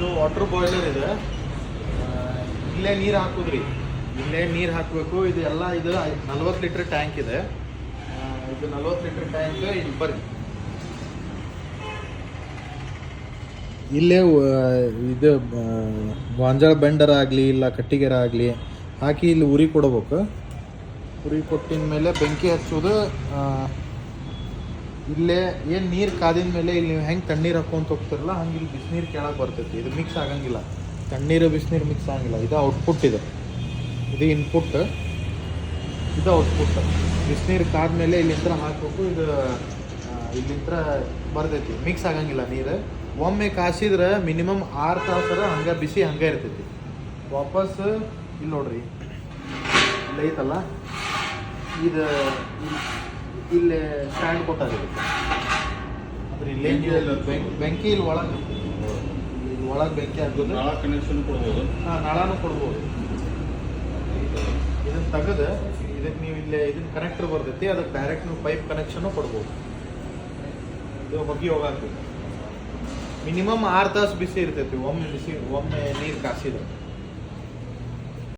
ಇದು water boiler ಇದೆ. ಇಲ್ಲೇ ನೀರು ಹಾಕುದ್ರಿ, ಇಲ್ಲೇ ನೀರು ಹಾಕಬೇಕು. ಇದು ಎಲ್ಲ ಇದು 40 ಲೀಟ್ರ್ ಟ್ಯಾಂಕ್ ಇದೆ. ಇದು 40 ಲೀಟ್ರ್ ಟ್ಯಾಂಕ್. ಇಲ್ಲಿ ಬರ್ರಿ, ಇಲ್ಲೇ ಇದು ಗಾಂಜಾಳ ಬೆಂಡರ ಆಗಲಿ ಇಲ್ಲ ಕಟ್ಟಿಗೆರ ಆಗಲಿ ಹಾಕಿ ಇಲ್ಲಿ ಉರಿ ಕೊಡ್ಬೇಕು. ಉರಿ ಕೊಟ್ಟಿನ ಮೇಲೆ ಬೆಂಕಿ ಹಚ್ಚೋದು. ಇಲ್ಲೇ ಏನು ನೀರು ಕಾದಿದ ಮೇಲೆ ಇಲ್ಲಿ ನೀವು ಹೆಂಗೆ ತಣ್ಣೀರು ಹಾಕ್ಕೊಂತ ಹೋಗ್ತಿರಲ್ಲ ಹಂಗೆ ಇಲ್ಲಿ ಬಿಸಿನೀರು ಕೆಳಗೆ ಬರ್ತೈತಿ. ಇದು ಮಿಕ್ಸ್ ಆಗಂಗಿಲ್ಲ, ತಣ್ಣೀರು ಬಿಸಿನೀರು ಮಿಕ್ಸ್ ಆಗಂಗಿಲ್ಲ. ಇದು ಔಟ್ಪುಟ್ ಇದೆ, ಇದು ಇನ್ಪುಟ್, ಇದು ಔಟ್ಪುಟ್. ಬಿಸಿನೀರು ಕಾದ್ಮೇಲೆ ಇಲ್ಲಿಂದ ಹಾಕಬೇಕು. ಇದು ಇಲ್ಲಿಂದ ಬರ್ತೈತಿ, ಮಿಕ್ಸ್ ಆಗಂಗಿಲ್ಲ ನೀರು. ಒಮ್ಮೆ ಕಾಸಿದ್ರೆ ಮಿನಿಮಮ್ 6 ತಾಸರ ಹಂಗೆ ಬಿಸಿ ಹಂಗೆ ಇರ್ತೈತಿ. ವಾಪಸ್ ಇಲ್ಲಿ ನೋಡ್ರಿ, ಇಲ್ಲಿ ಐತಲ್ಲ ಇದು, ಇಲ್ಲಿ ಸ್ಟ್ಯಾಂಡ್ ಕೊಟ್ಟಾರೆ. ಅಂದ್ರೆ ಇಲ್ಲೇ ಬೆಂಕಿ ಇಲ್ಲಿ ಒಳಗೆ, ಇಲ್ಲಿ ಒಳಗೆ ಬೆಂಕಿ ಹಾಕೋದು. ನಳ ಕನೆಕ್ಷನ್ ಕೊಡ್ಬೋದು. ಹಾಂ, ನಳನೂ ಕೊಡ್ಬೋದು. ಇದನ್ನು ತೆಗೆದು ಇದಕ್ಕೆ ನೀವು ಇಲ್ಲೇ ಇದನ್ನ ಕನೆಕ್ಟರ್ ಬರ್ತೈತಿ, ಅದಕ್ಕೆ ಡೈರೆಕ್ಟ್ ನೀವು ಪೈಪ್ ಕನೆಕ್ಷನ್ನು ಕೊಡ್ಬೋದು. ಇದು ಹೊಗೆ ಹೋಗಾಕ್ಬೇಕು. ಮಿನಿಮಮ್ 6 ತಾಸು ಬಿಸಿ ಇರ್ತೈತಿ ಒಮ್ಮೆ ನೀರು ಕಾಸಿದ್ರೆ.